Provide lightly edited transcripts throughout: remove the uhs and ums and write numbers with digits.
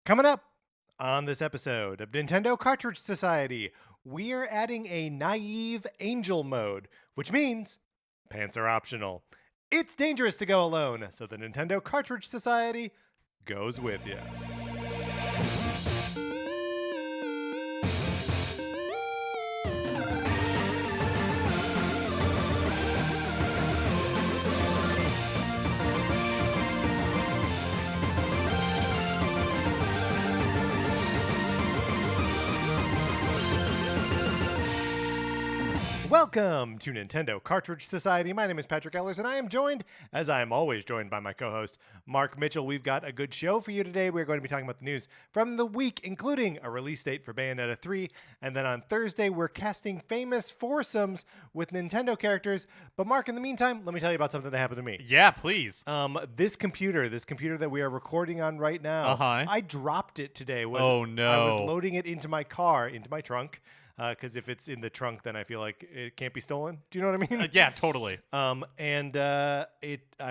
Coming up on this episode of Nintendo Cartridge Society, we're adding a naive angel mode, which means pants are optional. It's dangerous to go alone, so the Nintendo Cartridge Society goes with you. Welcome to Nintendo Cartridge Society. My name is Patrick Ellers, and I am joined, as I am always joined by my co-host, Mark Mitchell. We've got a good show for you today. We're going to be talking about the news from the week, including a release date for Bayonetta 3. And then on Thursday, we're casting famous foursomes with Nintendo characters. But Mark, in the meantime, let me tell you about something that happened to me. Yeah, please. This computer that we are recording on right now, I dropped it today. Oh, no. I was loading it into my car, into my trunk. Because if it's in the trunk, then I feel like it can't be stolen. Do you know what I mean? Yeah, totally. I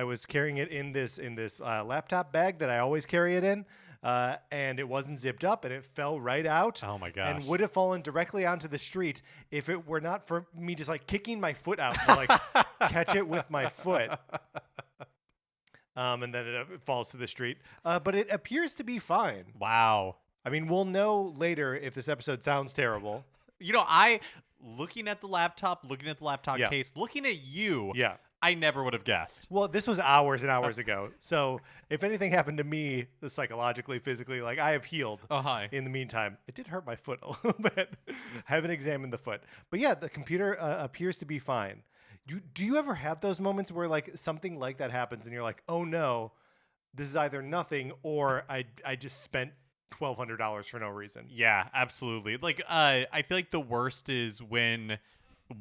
was carrying it in this laptop bag that I always carry it in, and it wasn't zipped up, and it fell right out. Oh my gosh! And would have fallen directly onto the street if it were not for me just like kicking my foot out to like catch it with my foot. And then it falls to the street. But it appears to be fine. Wow. I mean, we'll know later if this episode sounds terrible. You know, looking at the laptop case, looking at you, I never would have guessed. Well, this was hours and hours ago. So if anything happened to me psychologically, physically, like I have healed in the meantime. It did hurt my foot a little bit. I haven't examined the foot. But yeah, the computer appears to be fine. Do you ever have those moments where like something like that happens and you're like, oh no, this is either nothing or I just spent $1,200 for no reason? Yeah, absolutely. Like, I feel like the worst is when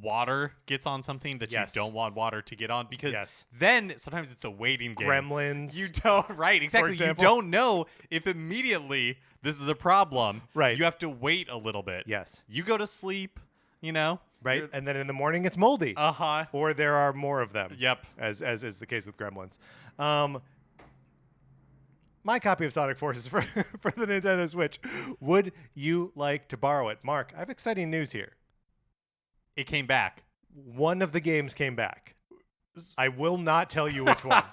water gets on something that you don't want water to get on, because then sometimes it's a waiting game. Gremlins. You don't, right, exactly. You don't know if immediately this is a problem. Right. You have to wait a little bit. Yes. You go to sleep, you know. Right. And then in the morning it's moldy. Or there are more of them. Yep. As is the case with Gremlins. My copy of Sonic Forces for the Nintendo Switch. Would you like to borrow it? Mark, I have exciting news here. It came back. One of the games came back. I will not tell you which one.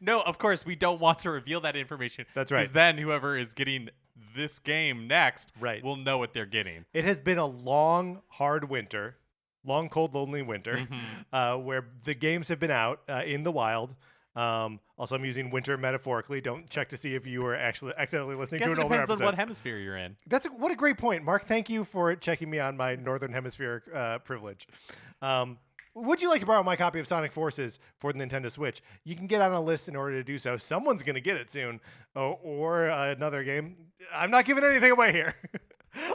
No, of course, we don't want to reveal that information. That's right. Because then whoever is getting this game next will know what they're getting. It has been a long, hard winter. Long, cold, lonely winter. Where the games have been out in the wild. Also, I'm using winter metaphorically. Don't check to see if you were actually accidentally listening to an older episode. Depends on what hemisphere you're in. What a great point, Mark. Thank you for checking me on my northern hemispheric privilege. Would you like to borrow my copy of Sonic Forces for the Nintendo Switch? You can get on a list in order to do so. Someone's going to get it soon. Or another game. I'm not giving anything away here.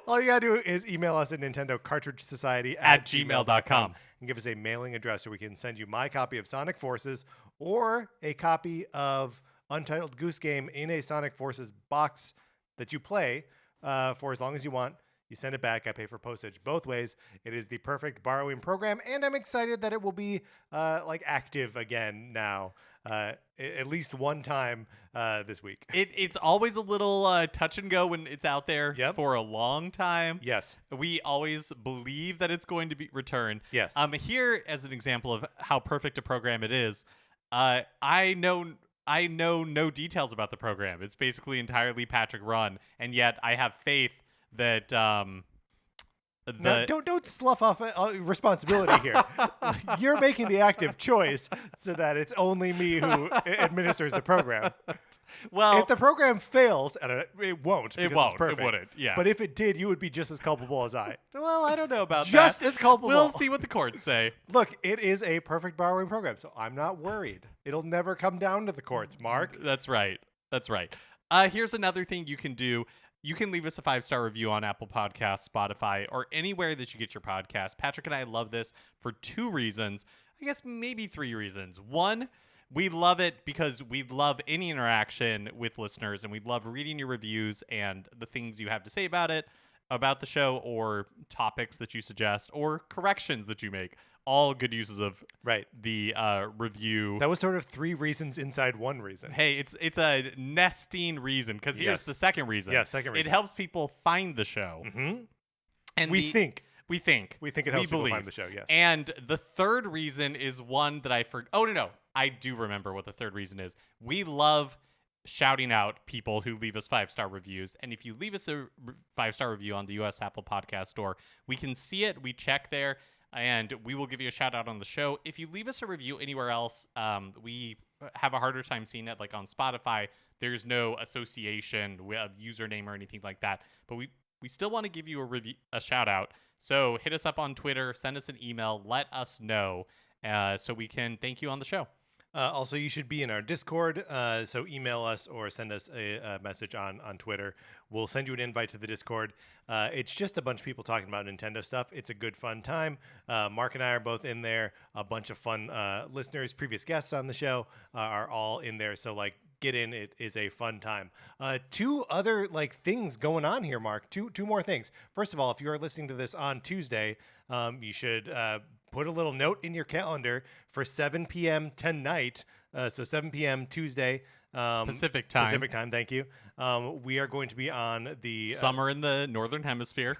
All you got to do is email us at nintendocartridgesociety@gmail.com and give us a mailing address so we can send you my copy of Sonic Forces or a copy of Untitled Goose Game in a Sonic Forces box that you play for as long as you want. You send it back. I pay for postage. Both ways, it is the perfect borrowing program, and I'm excited that it will be active again now. At least one time this week. It's always a little touch and go when it's out there for a long time. Yes. We always believe that it's going to be returned. Yes. Here, as an example of how perfect a program it is, I know no details about the program. It's basically entirely Patrick run, and yet I have faith that don't slough off responsibility here. You're making the active choice so that it's only me who administers the program. Well, if the program fails, and it won't. It won't. It's perfect. It wouldn't. Yeah. But if it did, you would be just as culpable as I. Well, I don't know about just that. as culpable. We'll see what the courts say. Look, it is a perfect borrowing program, so I'm not worried. It'll never come down to the courts, Mark. That's right. Here's another thing you can do. You can leave us a 5-star review on Apple Podcasts, Spotify, or anywhere that you get your podcast. Patrick and I love this for 2 reasons. I guess maybe 3 reasons. 1, we love it because we love any interaction with listeners, and we love reading your reviews and the things you have to say about it, about the show, or topics that you suggest, or corrections that you make. all good uses of Right. the review. That was sort of 3 reasons inside 1 reason. Hey, it's a nesting reason, because here's Yes. the second reason. Yeah, second reason. It helps people find the show. Mm-hmm. And We think it helps people find the show, yes. And the third reason is one that I forgot. Oh, no. I do remember what the third reason is. We love shouting out people who leave us 5-star reviews. And if you leave us a 5-star review on the US Apple Podcast Store, we can see it. We check there, and we will give you a shout out on the show. If you leave us a review anywhere else, we have a harder time seeing it. Like on Spotify, there's no association with username or anything like that. But we still want to give you a shout out. So hit us up on Twitter, send us an email, let us know, so we can thank you on the show. Also, you should be in our Discord, so email us or send us a message on Twitter. We'll send you an invite to the Discord. It's just a bunch of people talking about Nintendo stuff. It's a good, fun time. Mark and I are both in there. A bunch of fun listeners, previous guests on the show are all in there. So, like, get in. It is a fun time. 2 other things going on here, Mark. Two more things. First of all, if you are listening to this on Tuesday, you should put a little note in your calendar for 7 p.m. tonight. So 7 p.m. Tuesday. Pacific time. Pacific time, thank you. We are going to be on the... Summer in the Northern Hemisphere.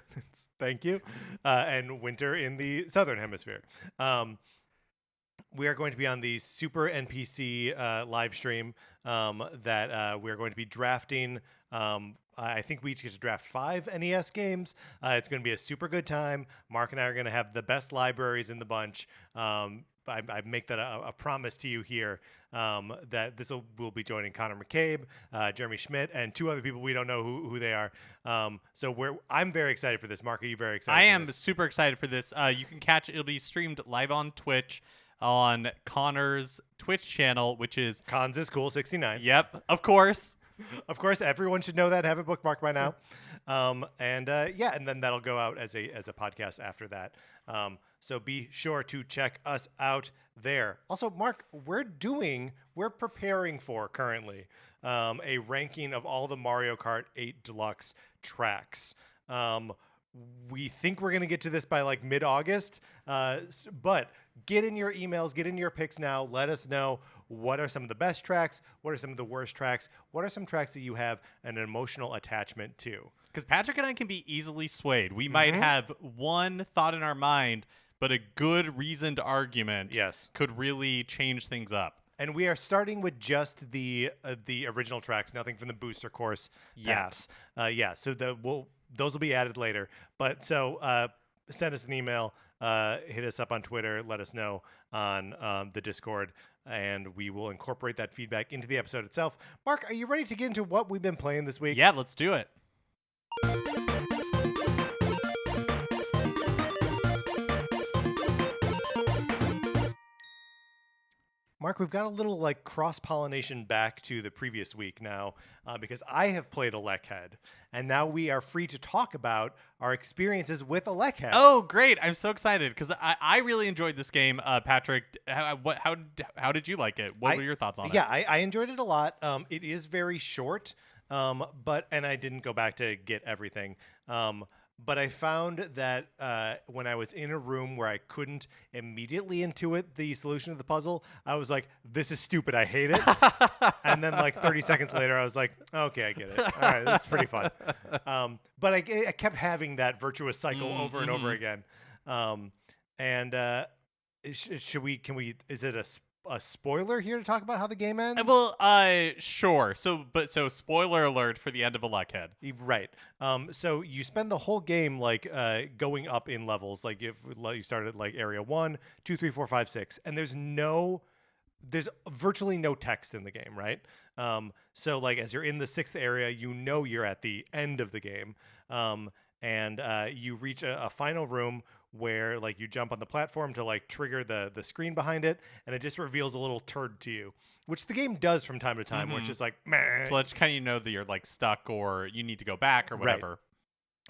Thank you. And winter in the Southern Hemisphere. We are going to be on the Super NPC live stream that we're going to be drafting. I think we each get to draft 5 NES games. It's going to be a super good time. Mark and I are going to have the best libraries in the bunch. I make that a promise to you here, that we'll be joining Connor McCabe, Jeremy Schmidt, and 2 other people we don't know who they are. So I'm very excited for this. Mark, are you very excited? I am super excited for this. You can catch it'll be streamed live on Twitch on Connor's Twitch channel, which is Cons is Cool 69. Yep, of course. Of course, everyone should know that. Have it bookmarked by now. And then that'll go out as a podcast after that. So be sure to check us out there. Also, Mark, we're preparing for currently a ranking of all the Mario Kart 8 Deluxe tracks. We think we're going to get to this by mid-August, but get in your emails, get in your picks now. Let us know what are some of the best tracks, what are some of the worst tracks, what are some tracks that you have an emotional attachment to. Because Patrick and I can be easily swayed. We might have one thought in our mind, but a good reasoned argument could really change things up. And we are starting with just the original tracks, nothing from the booster course pass. So those will be added later. But so send us an email, hit us up on Twitter, let us know on the Discord, and we will incorporate that feedback into the episode itself. Mark, are you ready to get into what we've been playing this week? Yeah, let's do it. Mark, we've got a little cross-pollination back to the previous week now, because I have played ElecHead, and now we are free to talk about our experiences with ElecHead. Oh, great. I'm so excited because I really enjoyed this game. Patrick, how did you like it? What were your thoughts on it? Yeah, I enjoyed it a lot. It is very short, and I didn't go back to get everything. But I found that when I was in a room where I couldn't immediately intuit the solution to the puzzle, I was like, this is stupid. I hate it. And then 30 seconds later, I was like, okay, I get it. All right, this is pretty fun. But I kept having that virtuous cycle over and over again. Is it a spoiler here to talk about how the game ends? Well, sure. So spoiler alert for the end of ElecHead. Right. So you spend the whole game going up in levels. If you start at area 1, 2, 3, 4, 5, 6, and there's virtually no text in the game, right? So as you're in the 6th area, you're at the end of the game, and you reach a final room where you jump on the platform to trigger the screen behind it, and it just reveals a little turd to you, which the game does from time to time, where it's just meh. So that's kind of that you're stuck or you need to go back or whatever.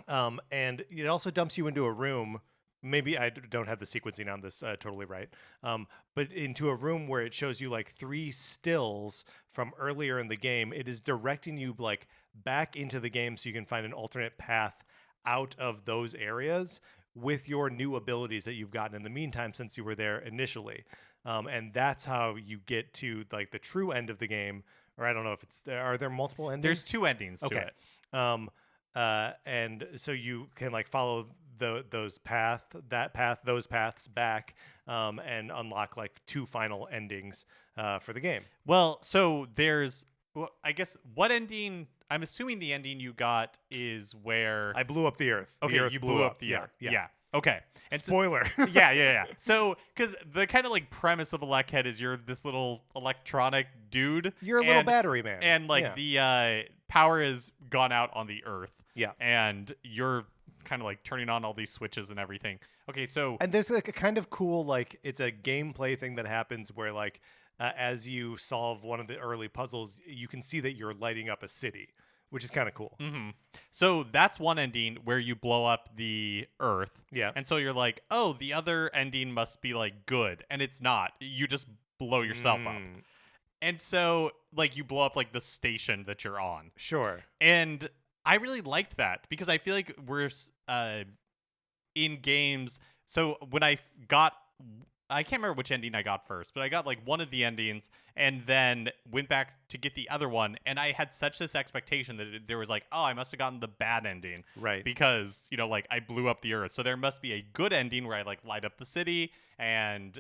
Right. And it also dumps you into a room. Maybe I don't have the sequencing on this totally right, but into a room where it shows you 3 stills from earlier in the game. It is directing you back into the game so you can find an alternate path out of those areas, with your new abilities that you've gotten in the meantime since you were there initially. And that's how you get to like the true end of the game. Or I don't know if it's are there multiple endings? There's 2 endings to it. And so you can like follow those paths back, and unlock like 2 final endings for the game. Well, so there's, I guess, what ending? I'm assuming the ending you got is where I blew up the Earth. Okay, The Earth you blew up the Earth. Yeah. Okay. And spoiler. yeah. So, because the kind of like premise of ElecHead is you're this little electronic dude. You're a little battery man. And like the power has gone out on the Earth. Yeah. And you're kind of like turning on all these switches and everything. Okay, so. And there's like a kind of cool, like, it's a gameplay thing that happens where like, as you solve one of the early puzzles, you can see that you're lighting up a city, which is kind of cool. Mm-hmm. So that's one ending where you blow up the Earth. Yeah. And so you're like, oh, the other ending must be like good. And it's not. You just blow yourself up. And so like you blow up like the station that you're on. Sure. And I really liked that because I feel like we're in games. So when I can't remember which ending I got first, but I got like one of the endings and then went back to get the other one. And I had such this expectation that there was like, oh, I must have gotten the bad ending. Right. Because, like I blew up the Earth. So there must be a good ending where I like light up the city and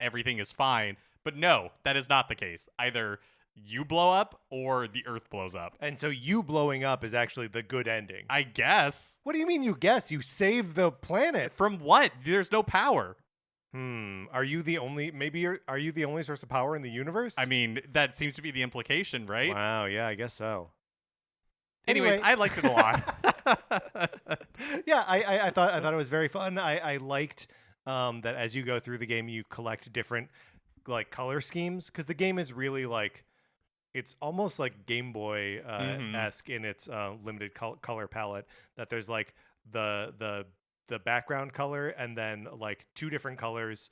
everything is fine. But no, that is not the case. Either you blow up or the Earth blows up. And so you blowing up is actually the good ending. I guess. What do you mean you guess? You save the planet. From what? There's no power. Are you the only are you the only source of power in the universe? I mean, that seems to be the implication, right? Wow, yeah, I guess so. Anyways, I liked it a lot. Yeah, I thought it was very fun. I liked that as you go through the game you collect different like color schemes, because the game is really like it's almost like Game Boy esque in its limited color palette, that there's like the background color and then like 2 different colors,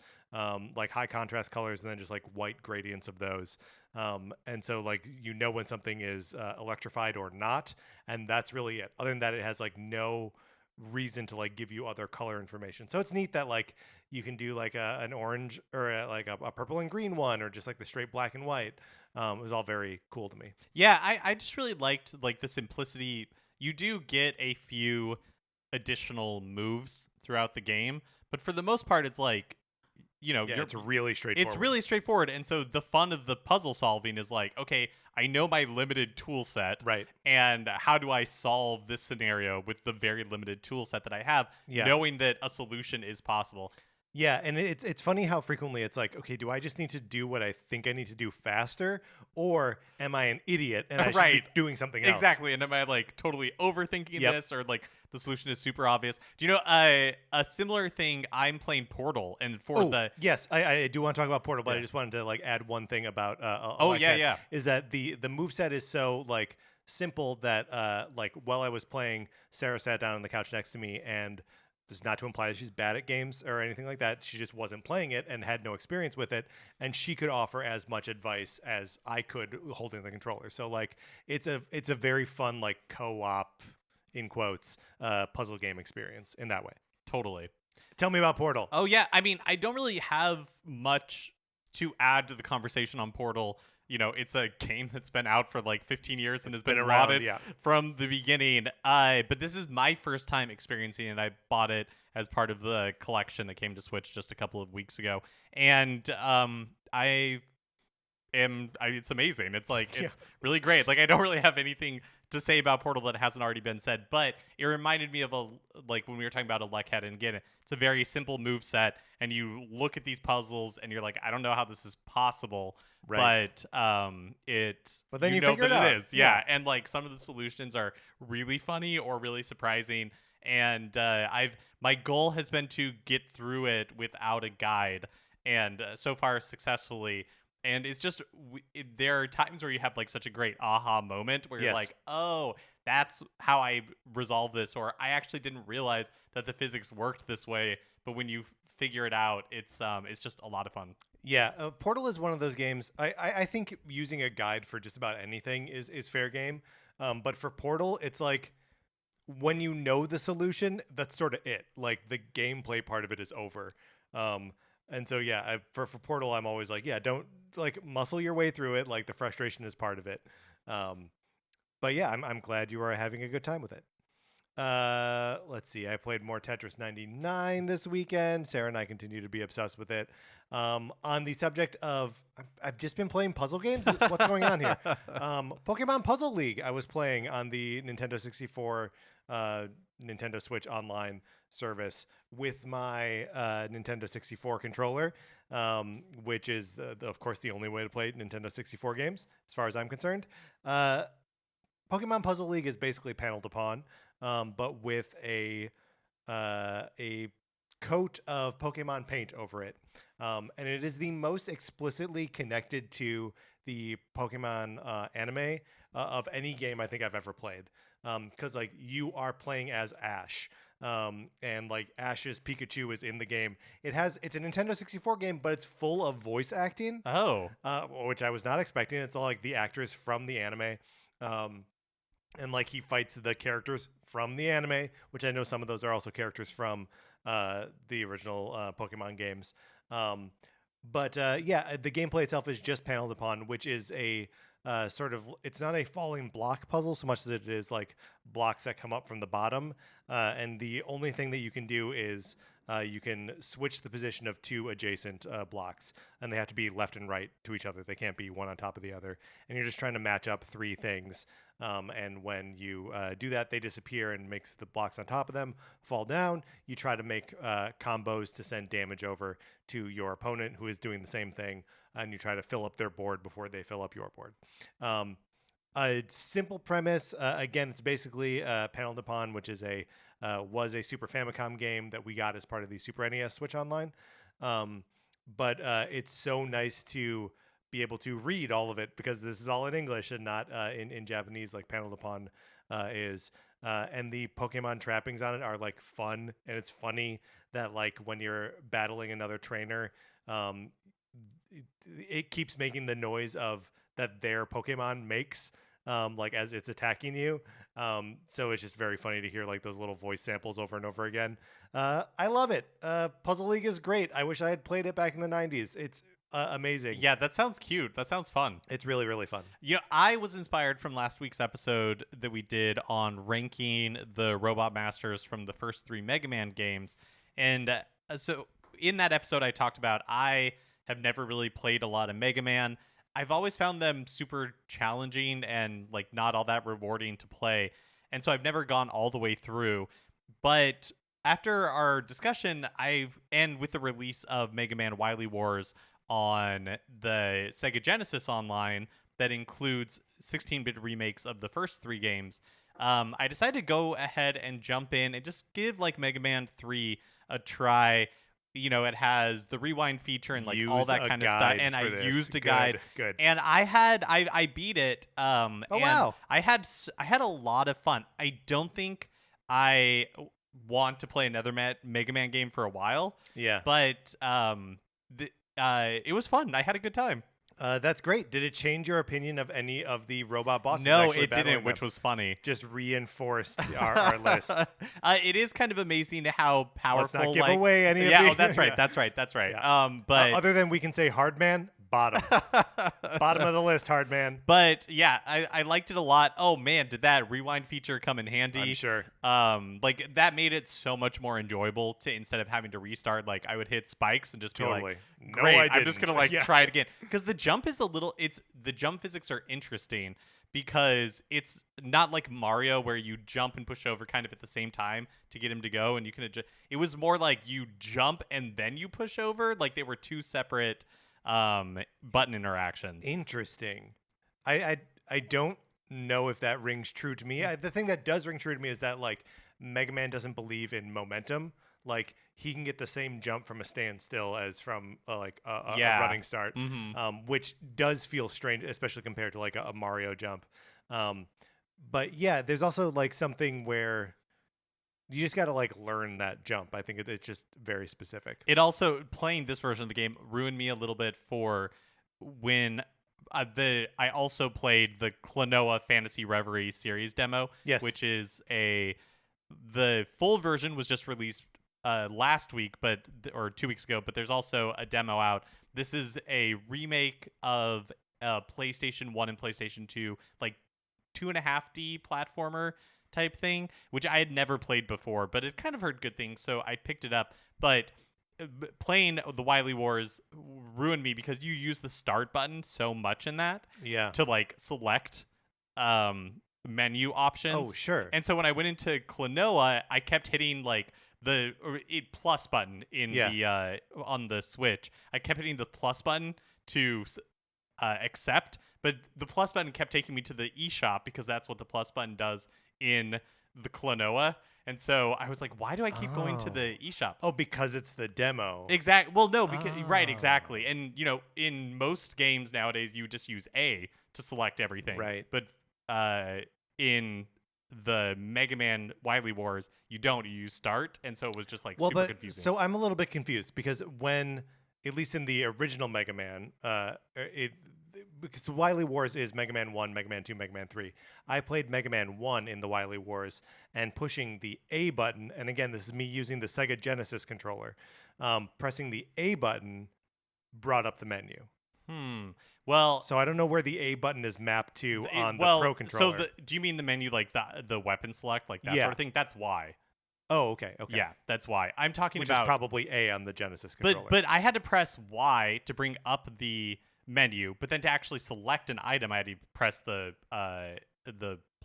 like high contrast colors, and then just like white gradients of those. And so like when something is electrified or not, and that's really it. Other than that, it has like no reason to like give you other color information. So it's neat that like you can do like an orange or a purple and green one, or just like the straight black and white. It was all very cool to me. Yeah, I just really liked like the simplicity. You do get a few additional moves throughout the game, but for the most part it's like it's really straightforward. It's really straightforward. And so the fun of the puzzle solving is like, okay, I know my limited tool set, right? And how do I solve this scenario with the very limited tool set that I have, knowing that a solution is possible. Yeah, and it's funny how frequently it's like, okay, do I just need to do what I think I need to do faster, or am I an idiot and I should be doing something else? Exactly, and am I like totally overthinking this, or like the solution is super obvious? Do you know a similar thing? I'm playing Portal, and yes, I do want to talk about Portal, but I just wanted to like add one thing about is that the moveset is so like simple that like while I was playing, Sarah sat down on the couch next to me, and this is not to imply that she's bad at games or anything like that. She just wasn't playing it and had no experience with it. And she could offer as much advice as I could holding the controller. So like it's a very fun like co-op in quotes puzzle game experience in that way. Totally. Tell me about Portal. Oh yeah, I mean, I don't really have much to add to the conversation on Portal. It's a game that's been out for like 15 years and has been around from the beginning. But this is my first time experiencing it. I bought it as part of the collection that came to Switch just a couple of weeks ago. And it's amazing. It's like, it's really great. Like, I don't really have anything to say about Portal that hasn't already been said, but it reminded me of when we were talking about ElecHead, and again, it's a very simple move set, and you look at these puzzles and you're like, I don't know how this is possible, but then you figure it out. It is. Yeah. And like some of the solutions are really funny or really surprising. And my goal has been to get through it without a guide, and so far successfully. And it's just, there are times where you have like such a great aha moment where you're like, oh, that's how I resolve this. Or I actually didn't realize that the physics worked this way. But when you figure it out, it's just a lot of fun. Yeah, Portal is one of those games. I think using a guide for just about anything is fair game. But for Portal, it's like, when you know the solution, that's sort of it. Like the gameplay part of it is over. And so yeah, for Portal, I'm always like, yeah, don't like muscle your way through it. Like the frustration is part of it. But yeah, I'm glad you are having a good time with it. Let's see. I played more Tetris 99 this weekend. Sarah and I continue to be obsessed with it. On the subject of, I've just been playing puzzle games. What's going on here? Pokemon Puzzle League. I was playing on the Nintendo 64, Nintendo Switch Online service with my Nintendo 64 controller, which is of course the only way to play Nintendo 64 games, as far as I'm concerned. Pokemon Puzzle League is basically paneled upon, but with a coat of Pokemon paint over it. And it is the most explicitly connected to the Pokemon anime of any game I think I've ever played. Because like you are playing as Ash. And like Ash's Pikachu is in the game. It's a Nintendo 64 game, but it's full of voice acting. Oh. Which I was not expecting. It's all like the actors from the anime. And like he fights the characters from the anime, which I know some of those are also characters from the original Pokemon games. But yeah, the gameplay itself is just paneled upon, which is a sort of, it's not a falling block puzzle so much as it is like blocks that come up from the bottom. And the only thing that you can do is you can switch the position of two adjacent blocks, and they have to be left and right to each other. They can't be one on top of the other. And you're just trying to match up three things. And when you do that, they disappear and makes the blocks on top of them fall down. You try to make combos to send damage over to your opponent who is doing the same thing, and you try to fill up their board before they fill up your board. A simple premise. Again, it's basically paneled upon, which is was a Super Famicom game that we got as part of the Super NES Switch Online. But it's so nice to be able to read all of it because this is all in English and not in Japanese, like paneled upon is. And the Pokemon trappings on it are like fun, and it's funny that like when you're battling another trainer, it keeps making the noise of that their Pokemon makes, like as it's attacking you. So it's just very funny to hear like those little voice samples over and over again. I love it. Puzzle League is great. I wish I had played it back in the 90s. It's amazing. Yeah, that sounds cute. That sounds fun. It's really, really fun. Yeah, I was inspired from last week's episode that we did on ranking the Robot Masters from the first 3 Mega Man games. And so in that episode, I talked about I have never really played a lot of Mega Man. I've always found them super challenging and like not all that rewarding to play. And so I've never gone all the way through. But after our discussion, and with the release of Mega Man Wily Wars on the Sega Genesis Online that includes 16-bit remakes of the first 3 games, I decided to go ahead and jump in and just give like Mega Man 3 a try. You know, it has the rewind feature and like all that kind of stuff. And I used a guide. Good. And I beat it. Wow. I had a lot of fun. I don't think I want to play another Mega Man game for a while. Yeah. But it was fun. I had a good time. That's great. Did it change your opinion of any of the robot bosses? No, it didn't, which was funny. Just reinforced our list. It is kind of amazing how powerful. Let's not give away any of the... Yeah, that's right. That's right. Yeah. But other than we can say Hardman, bottom. Bottom of the list, Hardman. But yeah, I liked it a lot. Oh man, did that rewind feature come in handy? I'm sure. Like that made it so much more enjoyable to, instead of having to restart, like I would hit spikes and just be like, great, no, I'm just gonna like try it again. Because the jump is the jump physics are interesting because it's not like Mario where you jump and push over kind of at the same time to get him to go, and you can adjust. It was more like you jump and then you push over, like they were 2 separate button interactions. Interesting. I don't know if that rings true to me. The thing that does ring true to me is that like Mega Man doesn't believe in momentum. Like he can get the same jump from a standstill as from a running start, which does feel strange, especially compared to like a Mario jump. But yeah, there's also like something where you just got to like learn that jump. I think it's just very specific. It also, playing this version of the game ruined me a little bit for when I also played the Klanoa Phantasy Reverie series demo, yes, which is a the full version was just released last week, or 2 weeks ago. But there's also a demo out. This is a remake of PlayStation 1 and PlayStation 2, like 2.5D platformer type thing, which I had never played before, but it kind of heard good things, so I picked it up. But playing the Wily Wars ruined me because you use the start button so much in that to like select menu options. Oh, sure. And so when I went into Klanoa, I kept hitting like the plus button in the on the Switch. I kept hitting the plus button to accept, but the plus button kept taking me to the eShop because that's what the plus button does in the Klanoa. And so I was like, why do I keep going to the eShop? Oh, because it's the demo. Exactly. Well, no, because right, exactly. And you know, in most games nowadays, you just use A to select everything. Right. But in the Mega Man Wily Wars, you don't. You use start, and so it was just like super confusing. So I'm a little bit confused because when, at least in the original Mega Man, because Wily Wars is Mega Man 1, Mega Man 2, Mega Man 3. I played Mega Man 1 in the Wily Wars and pushing the A button, and again, this is me using the Sega Genesis controller. Pressing the A button brought up the menu. Well, so I don't know where the A button is mapped to on the Pro controller. So do you mean the menu like the weapon select, like that sort of thing? That's why. Oh, okay. Yeah, that's why. I'm talking Which about is probably A on the Genesis controller. But I had to press Y to bring up the menu, but then to actually select an item, I had to press the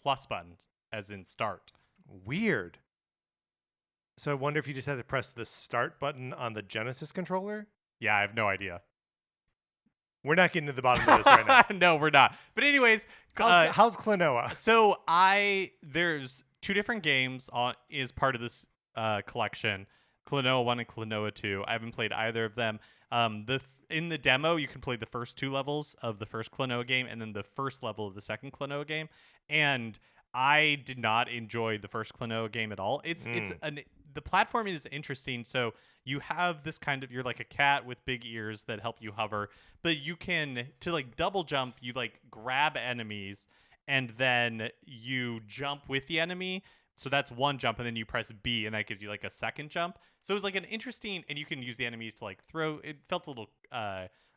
plus button, as in start. Weird. So I wonder if you just had to press the start button on the Genesis controller? Yeah, I have no idea. We're not getting to the bottom of this right now. No, we're not. But anyways, how's Klanoa? So there's 2 different games is part of this collection. Klanoa 1 and Klanoa 2. I haven't played either of them. In the demo, you can play the first 2 levels of the first Klanoa game and then the first level of the second Klanoa game. And I did not enjoy the first Klanoa game at all. The platform is interesting. So you have this you're like a cat with big ears that help you hover, but you can, to like double jump, you like grab enemies and then you jump with the enemy. So that's one jump, and then you press B, and that gives you like a second jump. So it was like an interesting, and you can use the enemies to like throw. It felt a little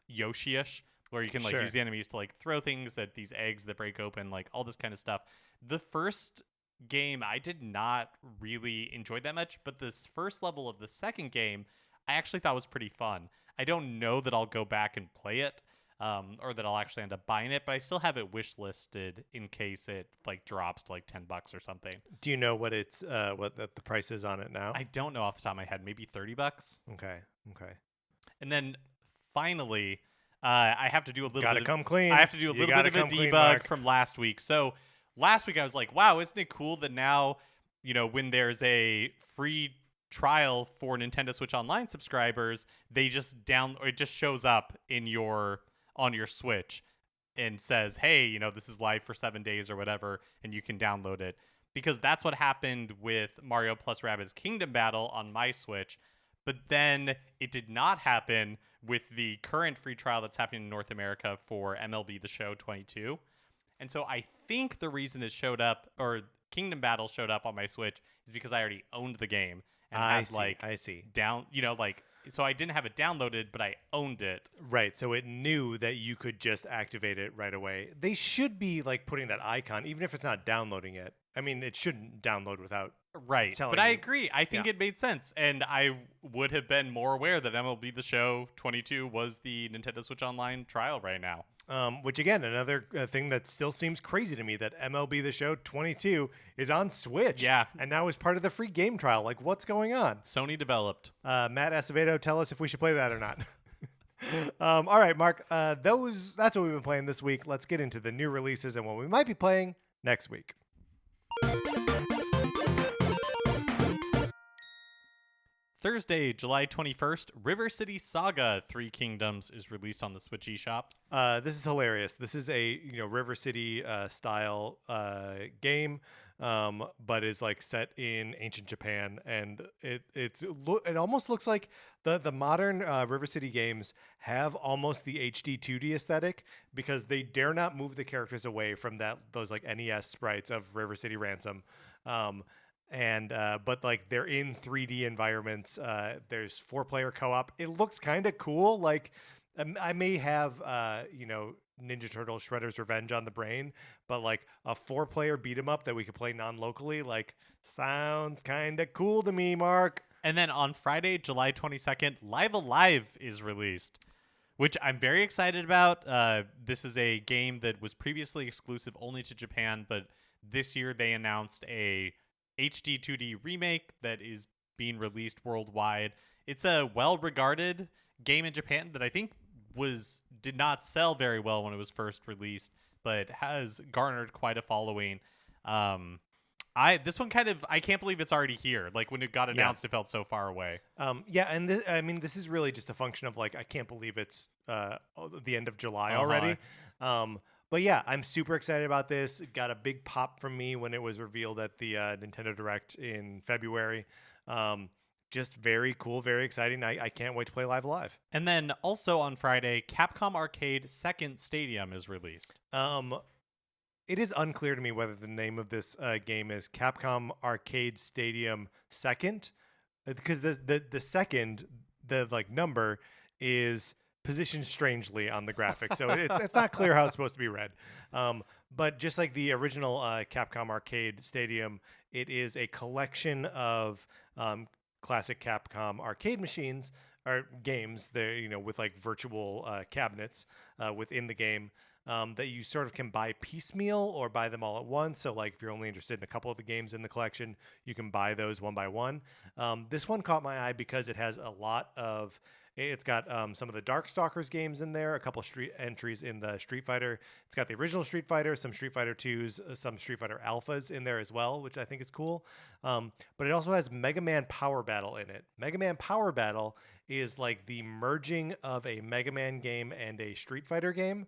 Yoshi-ish, where you can like use the enemies to like throw things at these eggs that break open, like all this kind of stuff. The first game I did not really enjoy that much, but this first level of the second game I actually thought was pretty fun. I don't know that I'll go back and play it. Or that I'll actually end up buying it, but I still have it wish listed in case it like drops to like $10 or something. Do you know what the price is on it now? I don't know off the top of my head. Maybe $30. Okay. And then finally, I have to do a little. Gotta come clean. I have to do a little bit of a debug from last week. So last week I was like, wow, isn't it cool that now, you know, when there's a free trial for Nintendo Switch Online subscribers, they just it just shows up on your Switch and says, hey, you know, this is live for 7 days or whatever, and you can download it. Because that's what happened with Mario plus Rabbids Kingdom Battle on my Switch. But then it did not happen with the current free trial that's happening in North America for MLB The Show 22. And so I think the reason it showed up, or Kingdom Battle showed up on my Switch, is because I already owned the game. And I see. So I didn't have it downloaded, but I owned it. Right. So it knew that you could just activate it right away. They should be like putting that icon, even if it's not downloading it. I mean, it shouldn't download without. Right. But I agree. I think it made sense. And I would have been more aware that MLB The Show 22 was the Nintendo Switch Online trial right now. Which, again, another thing that still seems crazy to me, that MLB The Show 22 is on Switch. Yeah. And now is part of the free game trial. Like, what's going on? Sony developed. Matt Acevedo, tell us if we should play that or not. All right, Mark. That's what we've been playing this week. Let's get into the new releases and what we might be playing next week. Thursday, July 21st, River City Saga 3 Kingdoms is released on the Switch eShop. This is hilarious. This is a River City style game, but is like set in ancient Japan, and it almost looks like the modern River City games have almost the HD 2D aesthetic, because they dare not move the characters away from those like NES sprites of River City Ransom. and but like they're in 3D environments. There's 4-player co-op. It looks kind of cool. Like I may have Ninja Turtle Shredder's Revenge on the brain, but like a 4-player beat 'em up that we could play non-locally, like sounds kind of cool to me, Mark. And then on Friday, July 22nd, Live Alive is released, which I'm very excited about. This is a game that was previously exclusive only to Japan, but this year they announced a HD 2D remake that is being released worldwide. It's a well-regarded game in Japan that I think did not sell very well when it was first released, but has garnered quite a following. This one I can't believe it's already here. Like when it got announced, It felt so far away. And this is really just a function of like I can't believe it's the end of July already. But yeah, I'm super excited about this. It got a big pop from me when it was revealed at the Nintendo Direct in February. Just very cool, very exciting. I can't wait to play Live Alive. And then also on Friday, Capcom Arcade Second Stadium is released. It is unclear to me whether the name of this game is Capcom Arcade Stadium Second, because the second, the like number is positioned strangely on the graphic, so it's not clear how it's supposed to be read. But just like the original Capcom Arcade Stadium, it is a collection of classic Capcom arcade machines or games that with like virtual cabinets within the game. That you sort of can buy piecemeal or buy them all at once. So like if you're only interested in a couple of the games in the collection, you can buy those one by one. This one caught my eye because it has it's got some of the Darkstalkers games in there, a couple of street entries in the Street Fighter. It's got the original Street Fighter, some Street Fighter 2s, some Street Fighter Alphas in there as well, which I think is cool. But it also has Mega Man Power Battle in it. Mega Man Power Battle is like the merging of a Mega Man game and a Street Fighter game.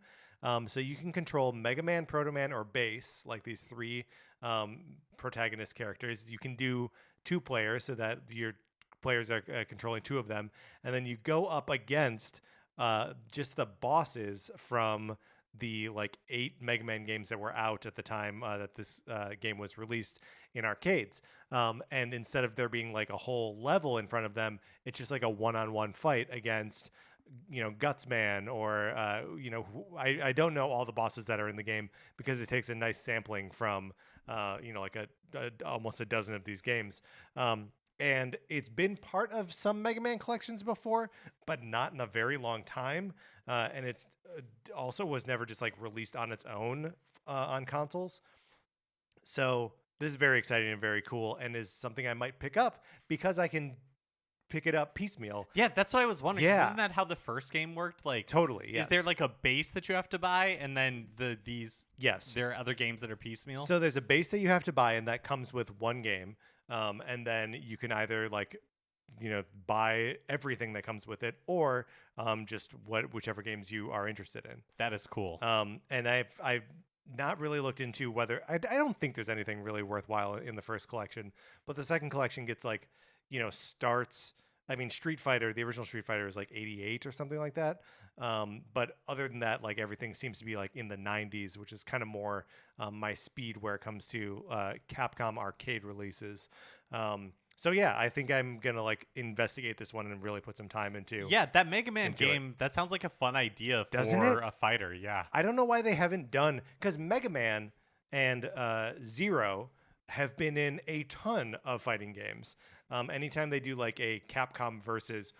So you can control Mega Man, Proto Man, or Bass, like these 3 protagonist characters. You can do 2 players so that your players are controlling 2 of them. And then you go up against just the bosses from the like 8 Mega Man games that were out at the time that this game was released in arcades. And instead of there being like a whole level in front of them, it's just like a one-on-one fight against Gutsman or I don't know all the bosses that are in the game because it takes a nice sampling from like almost a dozen of these games, and it's been part of some Mega Man collections before, but not in a very long time, and it's also was never just like released on its own on consoles. So this is very exciting and very cool, and is something I might pick up because I can pick it up piecemeal. Yeah, that's what I was wondering. Yeah. Isn't that how the first game worked? Like totally. Yes. Is there like a base that you have to buy, and then Yes. there are other games that are piecemeal? So there's a base that you have to buy, and that comes with one game. And then you can either buy everything that comes with it, or just whichever games you are interested in. That is cool. And I've not really looked into whether I don't think there's anything really worthwhile in the first collection, but the second collection gets like starts. I mean, Street Fighter, the original Street Fighter is like 88 or something like that. But other than that, like everything seems to be like in the 90s, which is kind of more my speed where it comes to Capcom arcade releases. So yeah, I think I'm gonna like investigate this one and really put some time into. Yeah, that Mega Man game, that sounds like a fun idea for a fighter. Yeah, I don't know why they haven't done, because Mega Man and Zero have been in a ton of fighting games. Anytime they do like a Capcom versus,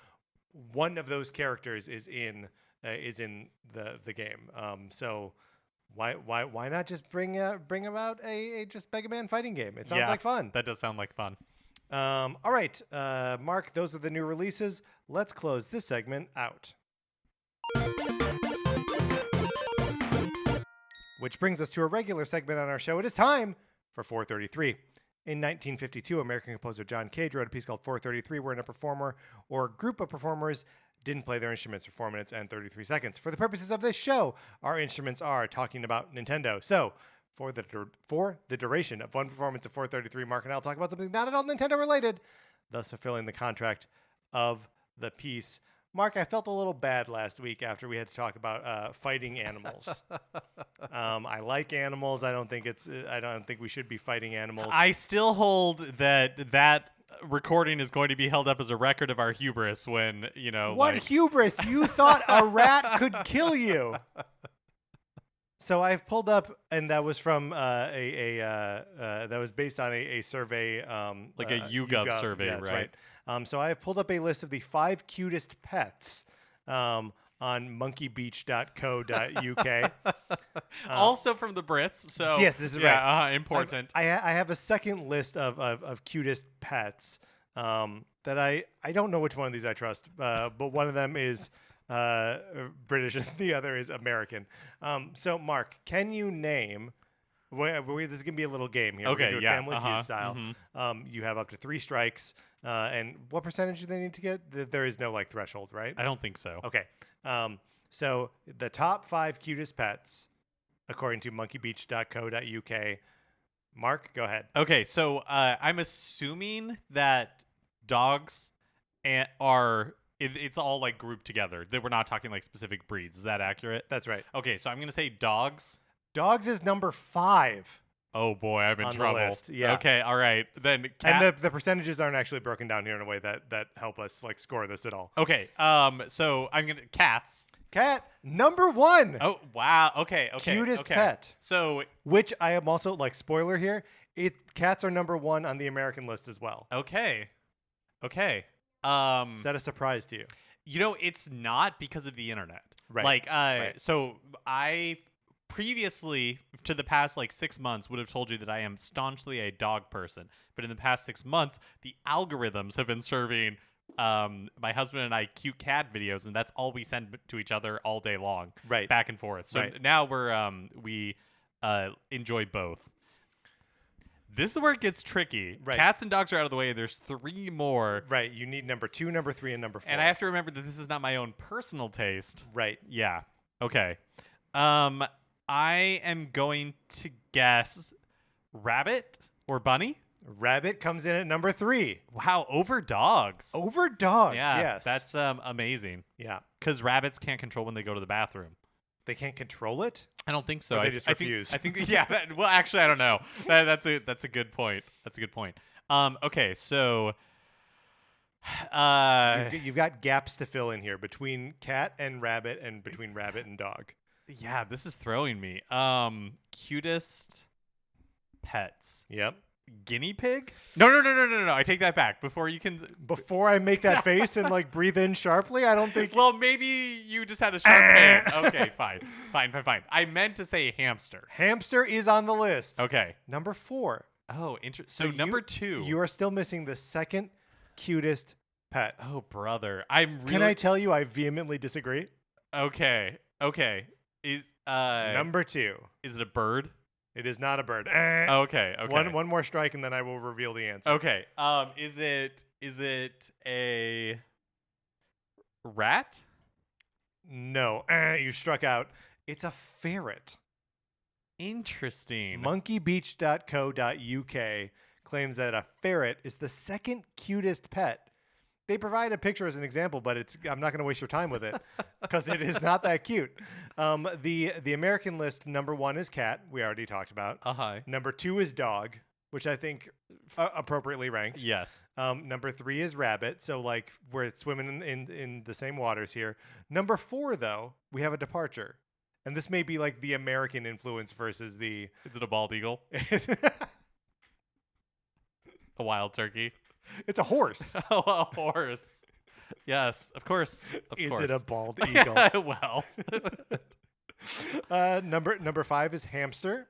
one of those characters is in the game. So why not just bring about a just Mega Man fighting game? It sounds like fun. That does sound like fun. All right, Mark, those are the new releases. Let's close this segment out. Which brings us to a regular segment on our show. It is time for 433. In 1952, American composer John Cage wrote a piece called 433, wherein a performer or group of performers didn't play their instruments for 4 minutes and 33 seconds. For the purposes of this show, our instruments are talking about Nintendo. So, for the duration of one performance of 433, Mark and I will talk about something not at all Nintendo related, thus fulfilling the contract of the piece. Mark, I felt a little bad last week after we had to talk about fighting animals. I like animals. I don't think we should be fighting animals. I still hold that recording is going to be held up as a record of our hubris when, What hubris? You thought a rat could kill you. So I've pulled up, and that was from that was based on a survey, like a YouGov survey, yeah, that's right? So I have pulled up a list of the 5 cutest pets on monkeybeach.co.uk. Also from the Brits. So yes, this is right. Important. I have a second list of cutest pets that I don't know which one of these I trust, but one of them is British and the other is American. So Mark, can you name? This is gonna be a little game here. Okay, We're gonna do it Family Feud style. Mm-hmm. You have up to 3 strikes, and what percentage do they need to get? There is no threshold, right? I don't think so. Okay. So the top 5 cutest pets, according to monkeybeach.co.uk. Mark, go ahead. Okay, so I'm assuming that dogs are. It's all like grouped together. That we're not talking like specific breeds. Is that accurate? That's right. Okay, so I'm gonna say dogs. Dogs is number 5. Oh boy, I'm in on trouble. the list. Yeah. Okay, all right. Then cat. And the percentages aren't actually broken down here in a way that help us like score this at all. Okay. So I'm gonna cats. Cat number 1. Oh wow. Okay. Cutest okay. pet. So which I am also like spoiler here. Cats are number 1 on the American list as well. Okay. Is that a surprise to you? It's not because of the internet. Right. Like, right. So I previously, to the past like 6 months, would have told you that I am staunchly a dog person. But in the past 6 months, the algorithms have been serving my husband and I cute cat videos, and that's all we send to each other all day long. Right. Back and forth. So now we enjoy both. This is where it gets tricky. Right. Cats and dogs are out of the way. There's 3 more. Right. You need number 2, number 3, and number 4. And I have to remember that this is not my own personal taste. Right. Yeah. Okay. I am going to guess rabbit or bunny. Rabbit comes in at number 3. Wow, over dogs. Over dogs. Yeah, yes. that's amazing. Yeah. Because rabbits can't control when they go to the bathroom. They can't control it? I don't think so. Or they just refuse. I think yeah. Well, actually, I don't know. That's a good point. Okay, so you've got gaps to fill in here between cat and rabbit and between rabbit and dog. Yeah, this is throwing me. Cutest pets. Yep. Guinea pig? No. I take that back. Before I make that face and like breathe in sharply, I don't think. Well, maybe you just had a sharp pain. Okay, fine. I meant to say hamster. Hamster is on the list. Okay. Number 4. Oh, interesting. So number 2. You are still missing the second cutest pet. Oh, brother. Can I tell you I vehemently disagree? Okay. Number 2. Is it a bird? It is not a bird. Okay. One more strike and then I will reveal the answer. Okay. Is it a rat? No. You struck out. It's a ferret. Interesting. Monkeybeach.co.uk claims that a ferret is the second cutest pet. They provide a picture as an example, but I'm not going to waste your time with it because it is not that cute. The American list, number 1 is cat. We already talked about. Number 2 is dog, which I think appropriately ranked. Yes. Number 3 is rabbit. So like we're swimming in the same waters here. Number 4, though, we have a departure. And this may be like the American influence versus the... Is it a bald eagle? A wild turkey? It's a horse. Oh, a horse. Yes, of course. Is it a bald eagle? Well. Number 5 is hamster,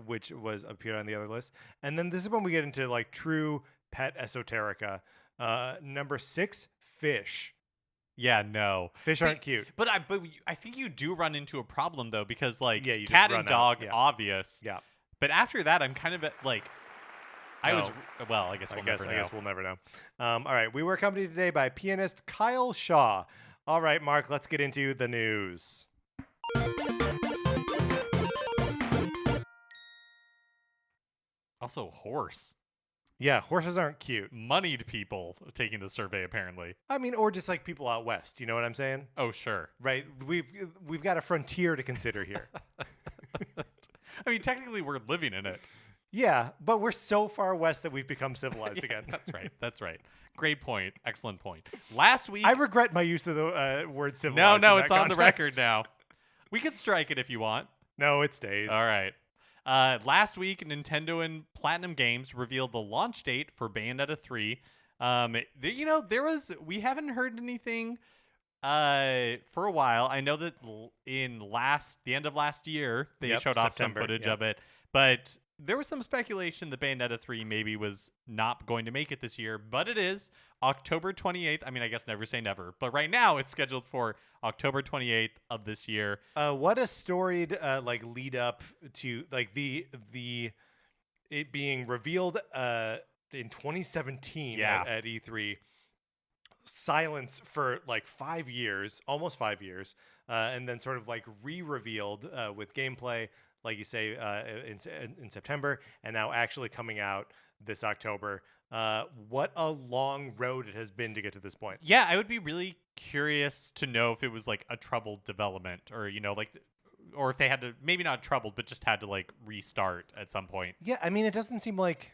which appeared on the other list. And then this is when we get into like true pet esoterica. Number 6, fish. Yeah, no. Fish aren't cute. But I think you do run into a problem though, because like you cat just and dog, yeah. obvious. Yeah. But after that, I'm kind of at like. I guess we'll never know. All right, we were accompanied today by pianist Kyle Shaw. All right, Mark, let's get into the news. Also, horse. Yeah, horses aren't cute. Moneyed people taking the survey, apparently. I mean, or just like people out west. You know what I'm saying? Oh, sure. Right. We've got a frontier to consider here. I mean, technically, we're living in it. Yeah, but we're so far west that we've become civilized again. That's right. That's right. Great point. Excellent point. Last week, I regret my use of the word civilized. no, in it's that on the context. record now. We could strike it if you want. No, it stays. All right. Last week, Nintendo and Platinum Games revealed the launch date for Bayonetta 3. We haven't heard anything for a while. I know that the end of last year, they showed off some footage of it, but there was some speculation that Bayonetta 3 maybe was not going to make it this year, but it is October 28th. I mean, I guess never say never, but right now it's scheduled for October 28th of this year. What a storied lead up to it being revealed in 2017 at E3. Silence for like 5 years, almost 5 years, and then sort of like re-revealed with gameplay, like you say, in September, and now actually coming out this October. What a long road it has been to get to this point. Yeah, I would be really curious to know if it was like a troubled development, or or if they had to, maybe not troubled, but just had to like restart at some point. Yeah, I mean, it doesn't seem like.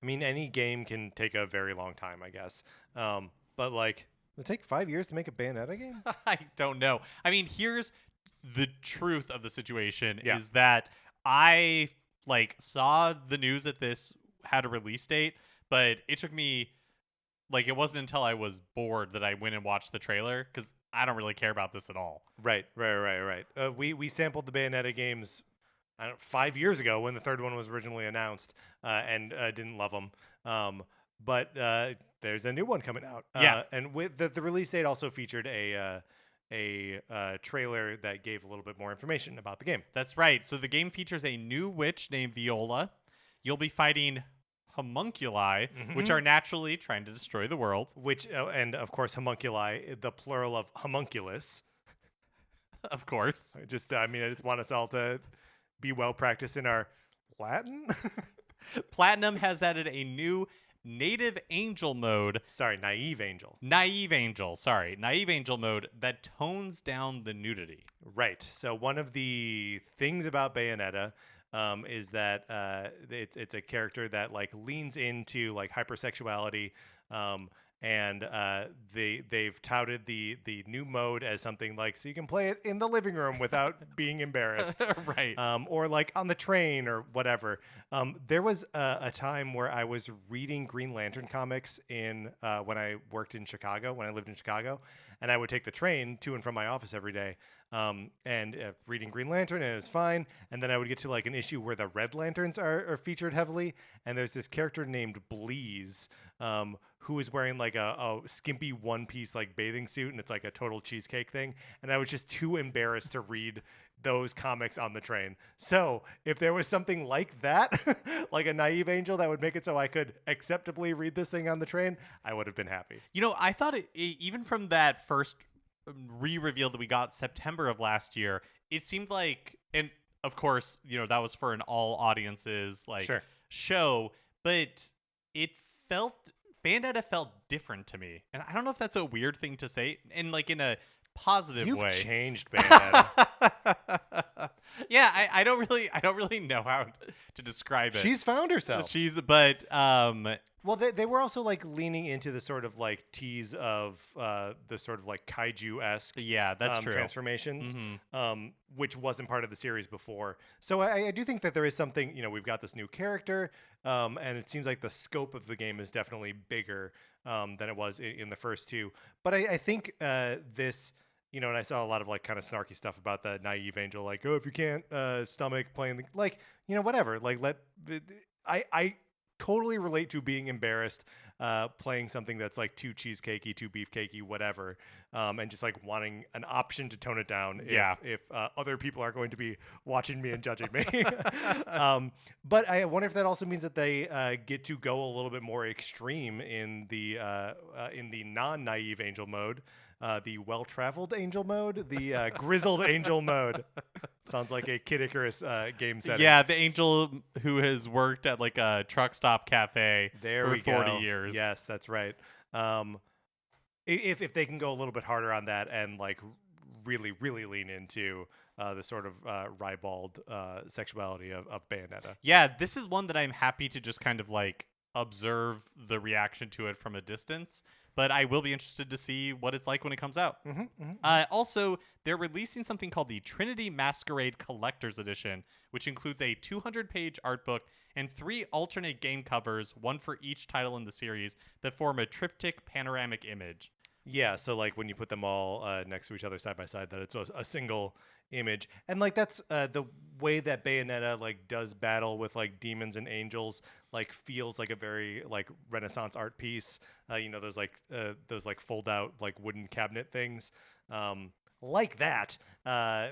I mean, any game can take a very long time, I guess. But like, it'll take 5 years to make a Bayonetta game? I don't know. I mean, here's the truth of the situation is that I saw the news that this had a release date, but it took me it wasn't until I was bored that I went and watched the trailer, because I don't really care about this at all. Right. We sampled the Bayonetta games 5 years ago when the third one was originally announced, and didn't love them. But there's a new one coming out. And with the release date also featured a trailer that gave a little bit more information about the game. That's right. So the game features a new witch named Viola. You'll be fighting homunculi, which are naturally trying to destroy the world. And of course, homunculi, the plural of homunculus. Of course. I just want us all to be well practiced in our Latin. Platinum has added a new native angel mode. Sorry, naive angel. Naive angel mode that tones down the nudity. Right. So one of the things about Bayonetta is that it's a character that leans into hypersexuality, and they've touted the new mode as something so you can play it in the living room without being embarrassed, right? Or on the train or whatever. There was a time where I was reading Green Lantern comics when I lived in Chicago, and I would take the train to and from my office every day, and reading Green Lantern, and it was fine. And then I would get to an issue where the Red Lanterns are featured heavily, and there's this character named Bleeze, who is wearing a skimpy one-piece bathing suit, and it's a total cheesecake thing. And I was just too embarrassed to read those comics on the train. So if there was something like that, like a naive angel that would make it so I could acceptably read this thing on the train, I would have been happy. I thought even from that first re-reveal that we got September of last year, it seemed and of course, that was for an all audiences show, but Bayonetta felt different to me. And I don't know if that's a weird thing to say, and in a positive way. You've changed, Bayonetta. Yeah, I don't really know how to describe it. She's found herself. Well, they were also leaning into the sort of tease of the sort of kaiju-esque that's true. transformations, which wasn't part of the series before. So I do think that there is something, we've got this new character, and it seems like the scope of the game is definitely bigger than it was in the first two. But I think this... and I saw a lot of kind of snarky stuff about the naive angel, if you can't stomach playing whatever. I totally relate to being embarrassed playing something that's too cheesecakey, too beefcakey, whatever, and just wanting an option to tone it down if other people are going to be watching me and judging me. But I wonder if that also means that they get to go a little bit more extreme in the non-naive angel mode. the well-traveled angel mode, the grizzled angel mode. Sounds like a Kid Icarus game setting. Yeah, the angel who has worked at like a truck stop cafe for 40 years. Yes, that's right. If they can go a little bit harder on that and like really lean into the sort of ribald sexuality of Bayonetta. Yeah, this is one that I'm happy to just kind of like observe the reaction to it from a distance, but I will be interested to see what it's like when it comes out. Also, they're releasing something called the Trinity Masquerade Collector's Edition, which includes a 200-page art book and 3 alternate game covers, one for each title in the series, that form a triptych panoramic image. Yeah, so like when you put them all next to each other side by side, that it's a single image. And like that's the way that Bayonetta like does battle with like demons and angels, like feels like a very like Renaissance art piece. Those like fold out like wooden cabinet things. Like that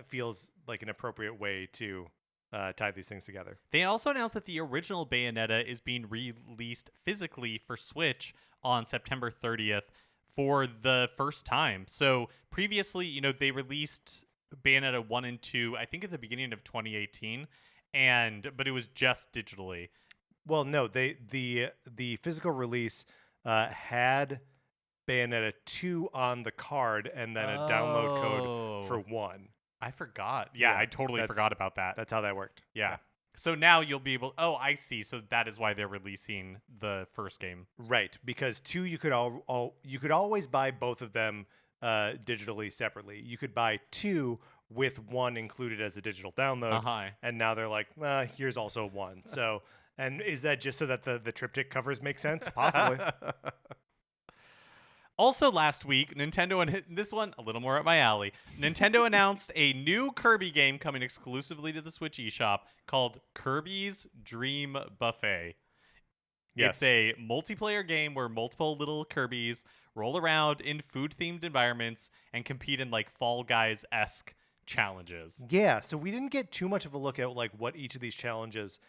feels like an appropriate way to tie these things together. They also announced that the original Bayonetta is being released physically for Switch on September 30th for the first time. So previously, they released Bayonetta 1 and 2, I think at the beginning of 2018, but it was just digitally. Well, no, the physical release had Bayonetta 2 on the card and then a download code for 1. I forgot. Yeah, I totally forgot about that. That's how that worked. Yeah. So now you'll be able... Oh, I see. So that is why they're releasing the first game. Right, because 2 you could you could always buy both of them digitally separately. You could buy 2 with 1 included as a digital download, and now they're like, here's also 1. So, and is that just so that the triptych covers make sense? Possibly. Also last week, Nintendo, and this one a little more up my alley, Nintendo announced a new Kirby game coming exclusively to the Switch eShop called Kirby's Dream Buffet. Yes. It's a multiplayer game where multiple little Kirbys roll around in food-themed environments and compete in like Fall Guys-esque challenges. Yeah, so we didn't get too much of a look at like what each of these challenges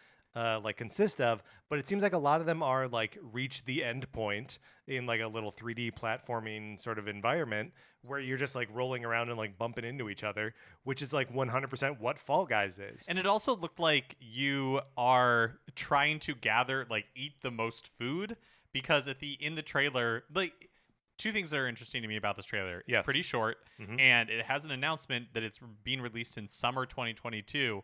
consist of, but it seems like a lot of them are like reach the end point in like a little 3D platforming sort of environment where you're just like rolling around and like bumping into each other, which is like 100% what Fall Guys is. And it also looked like you are trying to eat the most food, because in the trailer, like, two things that are interesting to me about this trailer. It's pretty short, and it has an announcement that it's being released in summer 2022.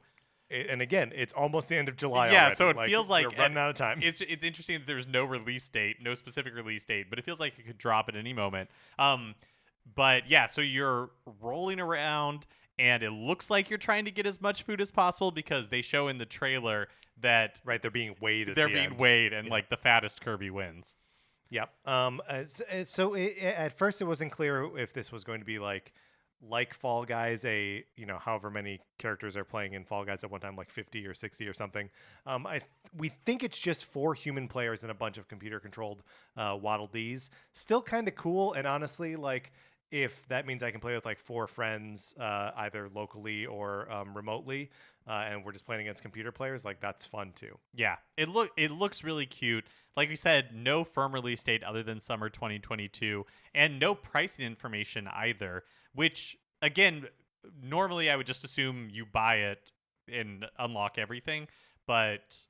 And again, it's almost the end of July. Yeah, already. So it feels like we're running out of time. It's interesting that there's no release date, no specific release date, but it feels like it could drop at any moment. But yeah, so you're rolling around, and it looks like you're trying to get as much food as possible, because they show in the trailer that they're being weighed. And like the fattest Kirby wins. Yep. So at first it wasn't clear if this was going to be like Fall Guys, however many characters are playing in Fall Guys at one time, like 50 or 60 or something. We think it's just 4 human players and a bunch of computer-controlled Waddle Dees. Still kind of cool, and honestly, like, if that means I can play with like 4 friends, either locally or remotely, and we're just playing against computer players, like, that's fun too. Yeah, it looks really cute. Like we said, no firm release date other than summer 2022, and no pricing information either, which, again, normally I would just assume you buy it and unlock everything, but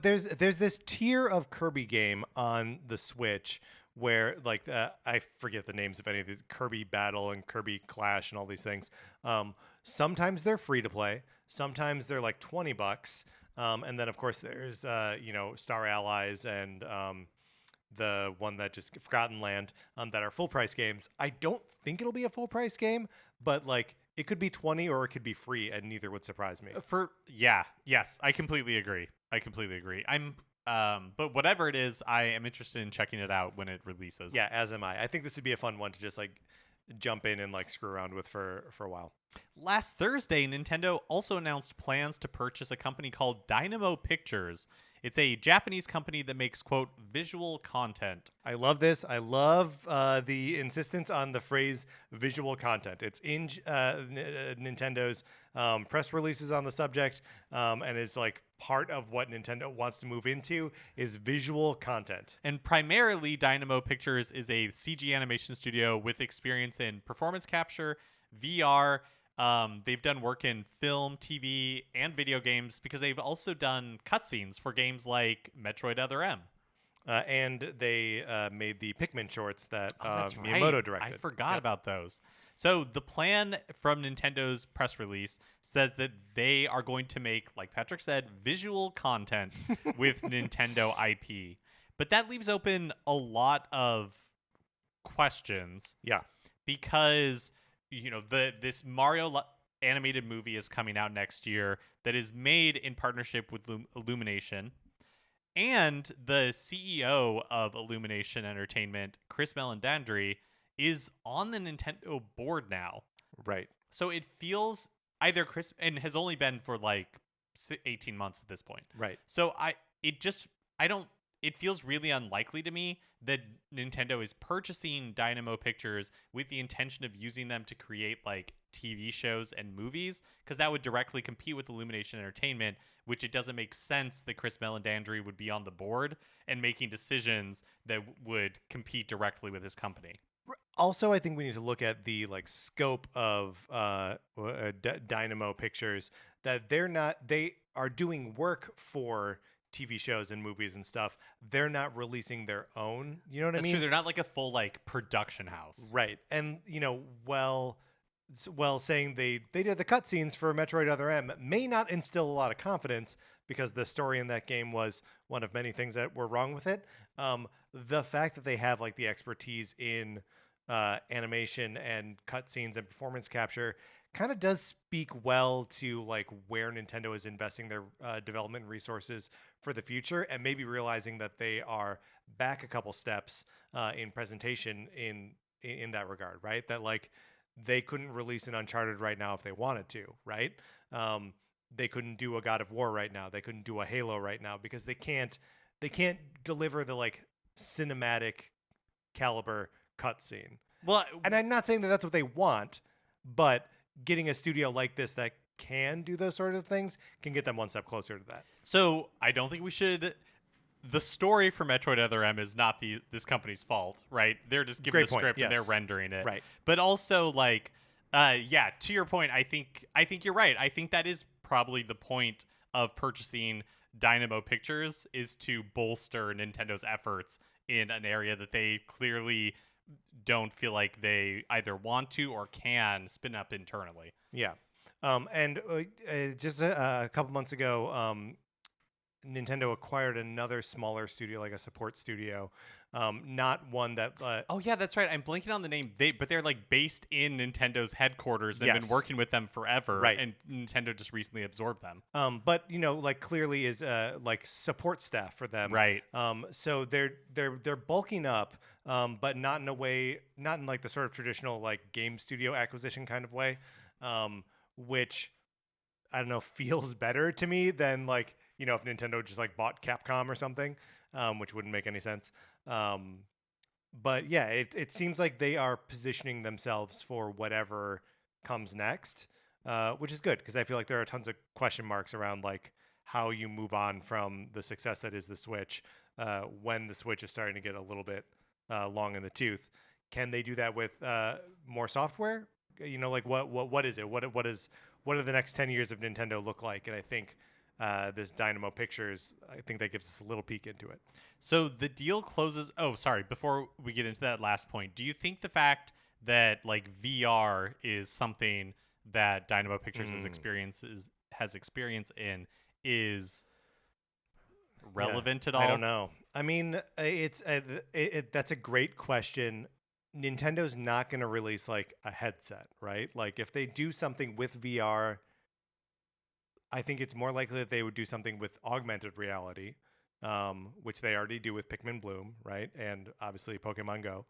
there's this tier of Kirby game on the Switch where, like, I forget the names of any of these, Kirby Battle and Kirby Clash and all these things. Sometimes they're free to play. Sometimes they're like $20. And then, of course, there's, Star Allies and the one that just Forgotten Land that are full price games. I don't think it'll be a full price game, but like it could be 20 or it could be free, and neither would surprise me. Yes, I completely agree. But whatever it is, I am interested in checking it out when it releases. Yeah, as am I. I think this would be a fun one to just like jump in and like screw around with for a while. Last Thursday, Nintendo also announced plans to purchase a company called Dynamo Pictures. It's a Japanese company that makes, quote, visual content. I love this. I love the insistence on the phrase visual content. It's in Nintendo's press releases on the subject, and is like part of what Nintendo wants to move into is visual content. And primarily, Dynamo Pictures is a CG animation studio with experience in performance capture, VR. They've done work in film, TV, and video games because they've also done cutscenes for games like Metroid Other M. And they made the Pikmin shorts that That's Miyamoto right. directed. I forgot Yep. about those. So the plan from Nintendo's press release says that they are going to make, like Patrick said, visual content with Nintendo IP. But that leaves open a lot of questions Yeah. because this Mario animated movie is coming out next year that is made in partnership with Illumination. And the CEO of Illumination Entertainment, Chris Meledandri, is on the Nintendo board now. Right. So it feels either Chris, and has only been for like 18 months at this point. Right. So it feels really unlikely to me that Nintendo is purchasing Dynamo Pictures with the intention of using them to create like TV shows and movies, because that would directly compete with Illumination Entertainment, which it doesn't make sense that Chris Meledandri would be on the board and making decisions that would compete directly with his company. Also, I think we need to look at the like scope of Dynamo Pictures, that they are doing work for TV shows and movies and stuff. They're not releasing their own. You know what I mean? That's true. They're not like a full like production house. Right. And saying they did the cutscenes for Metroid Other M may not instill a lot of confidence, because the story in that game was one of many things that were wrong with it. The fact that they have like the expertise in animation and cutscenes and performance capture kind of does speak well to like where Nintendo is investing their development resources for the future, and maybe realizing that they are back a couple steps in presentation in that regard, right? That like they couldn't release an Uncharted right now if they wanted to, right? They couldn't do a God of War right now. They couldn't do a Halo right now because they can't deliver the like cinematic caliber cutscene. Well, And I'm not saying that that's what they want, but getting a studio like this that can do those sort of things can get them one step closer to that. so I don't think we should. The story for Metroid Other M is not this company's fault, right? They're just giving Great the point, script and they're yes. rendering it, Right. But also, like, to your point, I think you're right. I think that is probably the point of purchasing Dynamo Pictures, is to bolster Nintendo's efforts in an area that they clearly don't feel like they either want to or can spin up internally. Yeah. And just a couple months ago, Nintendo acquired another smaller studio, like a support studio, not one that. Oh yeah, that's right. I'm blanking on the name. But they're like based in Nintendo's headquarters and have been Yes. working with them forever. Right. And Nintendo just recently absorbed them. But like clearly is like support staff for them. Right. So they're bulking up, but not in a way, not in like the sort of traditional like game studio acquisition kind of way, which I don't know, feels better to me than like, if Nintendo just like bought Capcom or something, which wouldn't make any sense. But yeah, it seems like they are positioning themselves for whatever comes next, which is good, because I feel like there are tons of question marks around like how you move on from the success that is the Switch, when the Switch is starting to get a little bit long in the tooth. Can they do that with more software? Like what is it? What do the next 10 years of Nintendo look like? And I think this Dynamo Pictures, I think that gives us a little peek into it. So the deal closes. Oh, sorry. Before we get into that last point, do you think the fact that like VR is something that Dynamo Pictures has experience in is relevant at all? I don't know. I mean, that's a great question. Nintendo's not going to release like a headset, right? Like if they do something with VR, I think it's more likely that they would do something with augmented reality, which they already do with Pikmin Bloom, right? And obviously Pokemon Go,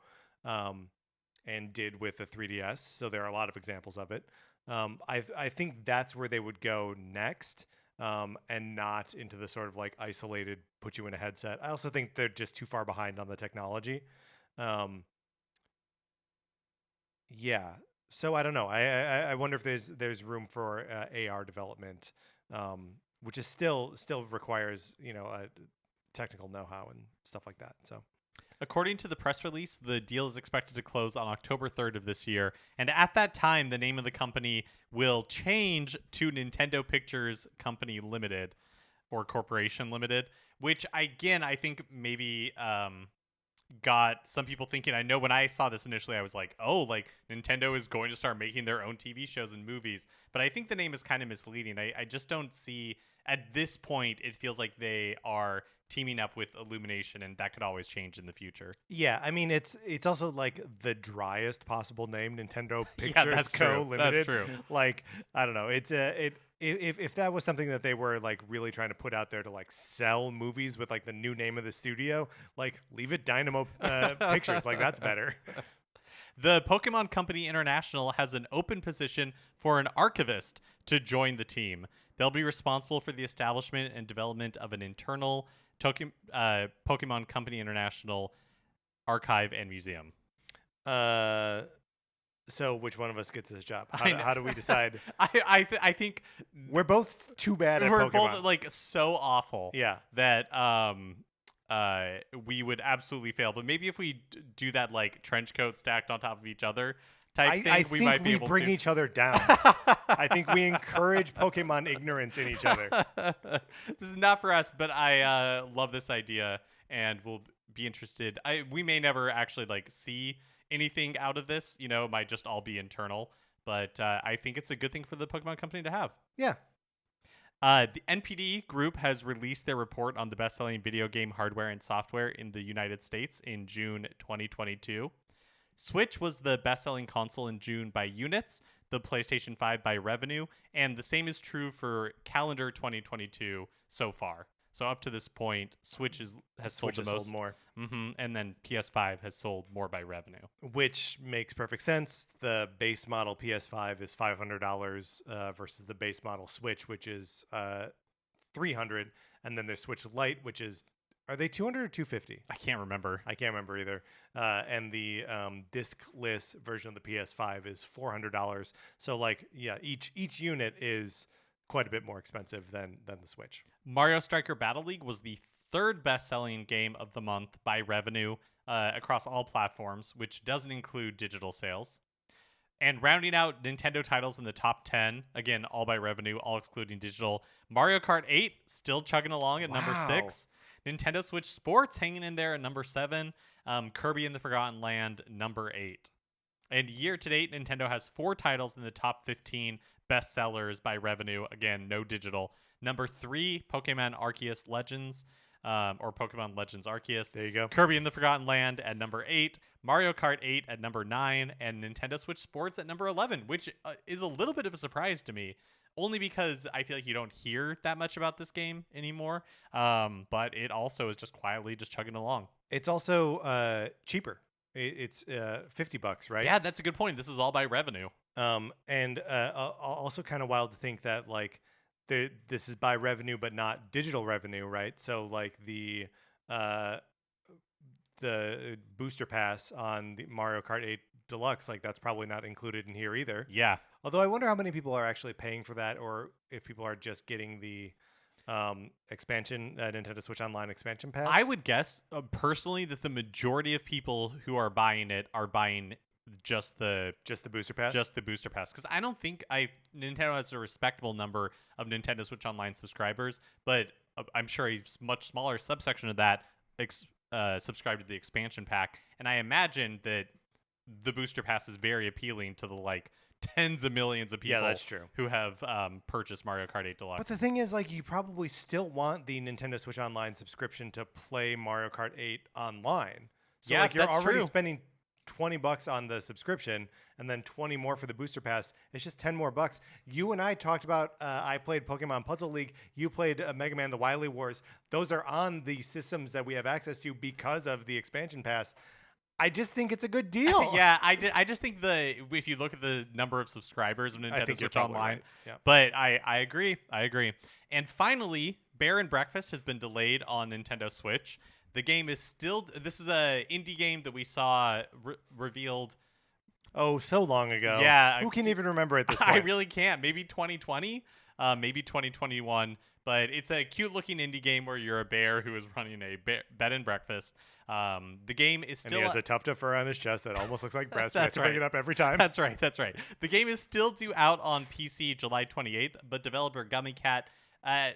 and did with the 3DS. So there are a lot of examples of it. I think that's where they would go next, and not into the sort of like isolated, put you in a headset. I also think they're just too far behind on the technology. Yeah. So I don't know. I wonder if there's room for AR development, which is still requires technical know-how and stuff like that. So According to the press release, the deal is expected to close on October 3rd of this year, and at that time, the name of the company will change to Nintendo Pictures Company Limited or Corporation Limited, which again I think maybe got some people thinking. I know when I saw this initially, I was like, oh, like Nintendo is going to start making their own TV shows and movies. But I think the name is kind of misleading. I just don't see, at this point, it feels like they are teaming up with Illumination, and that could always change in the future. yeah, I mean it's also like the driest possible name, Nintendo Pictures Yeah, that's Co. true. Limited. That's true. Like I don't know. It's if that was something that they were like really trying to put out there to like sell movies with like the new name of the studio, like leave it Dynamo Pictures. Like that's better. The Pokemon Company International has an open position for an archivist to join the team. They'll be responsible for the establishment and development of an internal Pokemon Company International archive and museum. So which one of us gets this job? How do we decide? I think we're both too bad at we're Pokemon. both like so awful. Yeah. That we would absolutely fail. But maybe if we do that like trench coat stacked on top of each other type thing, we might be able to bring each other down. I think we encourage Pokemon ignorance in each other. This is not for us, but I love this idea and we'll be interested. We may never actually like see anything out of this, it might just all be internal, but I think it's a good thing for the Pokemon Company to have. Yeah. The NPD Group has released their report on the best-selling video game hardware and software in the United States in June 2022. Switch was the best-selling console in June by units, the PlayStation 5 by revenue, and the same is true for calendar 2022 so far. So up to this point, Switch has sold the most. Sold more. And then PS5 has sold more by revenue. Which makes perfect sense. The base model PS5 is $500 versus the base model Switch, which is $300. And then there's Switch Lite, which is, are they $200 or $250? I can't remember. I can't remember either. And the disc-less version of the PS5 is $400. So like, yeah, each unit is quite a bit more expensive than the Switch. Mario Striker Battle League was the third best-selling game of the month by revenue across all platforms, which doesn't include digital sales. And rounding out Nintendo titles in the top 10, again, all by revenue, all excluding digital, Mario Kart 8 still chugging along at number 6. Nintendo Switch Sports hanging in there at number 7. Kirby and the Forgotten Land, number 8. And year-to-date, Nintendo has 4 titles in the top 15 bestsellers by revenue. Again, no digital. Number 3, Pokemon Arceus Legends, or Pokemon Legends Arceus. There you go. Kirby and the Forgotten Land at number 8. Mario Kart 8 at number 9. And Nintendo Switch Sports at number 11, which is a little bit of a surprise to me. Only because I feel like you don't hear that much about this game anymore. But it also is just quietly just chugging along. It's also cheaper. It's $50, right? Yeah, that's a good point. This is all by revenue. And also kind of wild to think that like this is by revenue but not digital revenue, right? So like the booster pass on the Mario Kart 8 Deluxe, like that's probably not included in here either. Yeah. Although I wonder how many people are actually paying for that, or if people are just getting the expansion, Nintendo Switch Online expansion pass. I would guess personally that the majority of people who are buying it are buying just the booster pass. Just the booster pass, because I don't think Nintendo has a respectable number of Nintendo Switch Online subscribers, but I'm sure a much smaller subsection of that subscribe to the expansion pack, and I imagine that the booster pass is very appealing to the like tens of millions of people. Yeah, that's true. Who have purchased Mario Kart 8 Deluxe. But the thing is, like, you probably still want the Nintendo Switch Online subscription to play Mario Kart 8 online. So yeah, like you're that's already true. spending $20 on the subscription and then 20 more for the booster pass. It's just 10 more bucks. You and I talked about I played Pokemon Puzzle League. You played Mega Man The Wily Wars. Those are on the systems that we have access to because of the expansion pass. I just think it's a good deal. Yeah, I just think if you look at the number of subscribers of Nintendo Switch Online, right. Yeah. But I agree. And finally, Bear and Breakfast has been delayed on Nintendo Switch. The game is still, this is a indie game that we saw revealed Oh, so long ago. Yeah. Who can even remember at this point? I really can't. Maybe 2020, maybe 2021. But it's a cute-looking indie game where you're a bear who is running a bed and breakfast. The game is still... And he has a tuft of fur on his chest that almost looks like breast. We have That's to bring right. it up every time. That's right. The game is still due out on PC July 28th, but developer Gummy Cat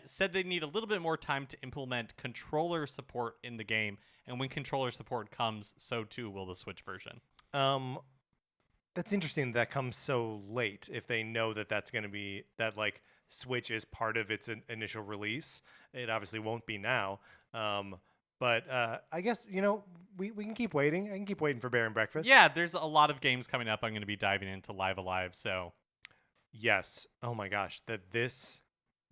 said they need a little bit more time to implement controller support in the game. And when controller support comes, so too will the Switch version. That's interesting that comes so late if they know that that's going to be that like Switch is part of its initial release. It obviously won't be now. But I guess, we can keep waiting. I can keep waiting for Bear and Breakfast. Yeah, there's a lot of games coming up I'm going to be diving into Live Alive, so. Yes. Oh my gosh. That this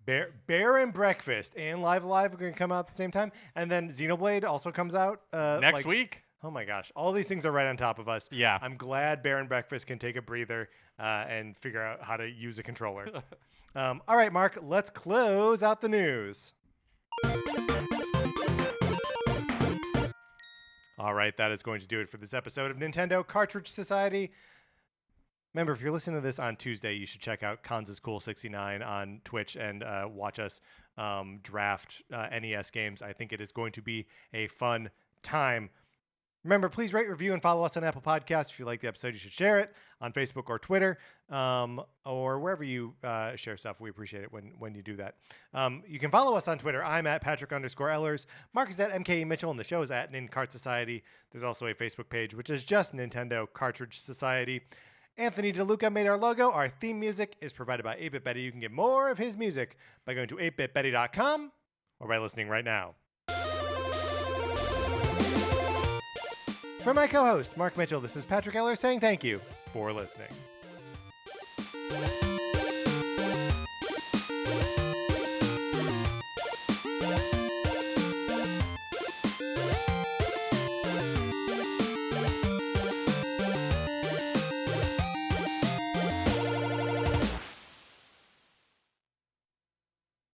Bear and Breakfast and Live Alive are going to come out at the same time. And then Xenoblade also comes out next week. Oh my gosh. All these things are right on top of us. Yeah. I'm glad Bear and Breakfast can take a breather and figure out how to use a controller. All right, Mark, let's close out the news. All right, that is going to do it for this episode of Nintendo Cartridge Society. Remember, if you're listening to this on Tuesday, you should check out Kansas Cool 69 on Twitch and watch us draft NES games. I think it is going to be a fun time. Remember, please rate, review, and follow us on Apple Podcasts. If you like the episode, you should share it on Facebook or Twitter or wherever you share stuff. We appreciate it when you do that. You can follow us on Twitter. I'm at Patrick_Ellers. Mark is at MKE Mitchell, and the show is at NinCart Society. There's also a Facebook page, which is just Nintendo Cartridge Society. Anthony DeLuca made our logo. Our theme music is provided by 8-Bit Betty. You can get more of his music by going to 8bitbetty.com or by listening right now. For my co-host, Mark Mitchell, this is Patrick Eller saying thank you for listening.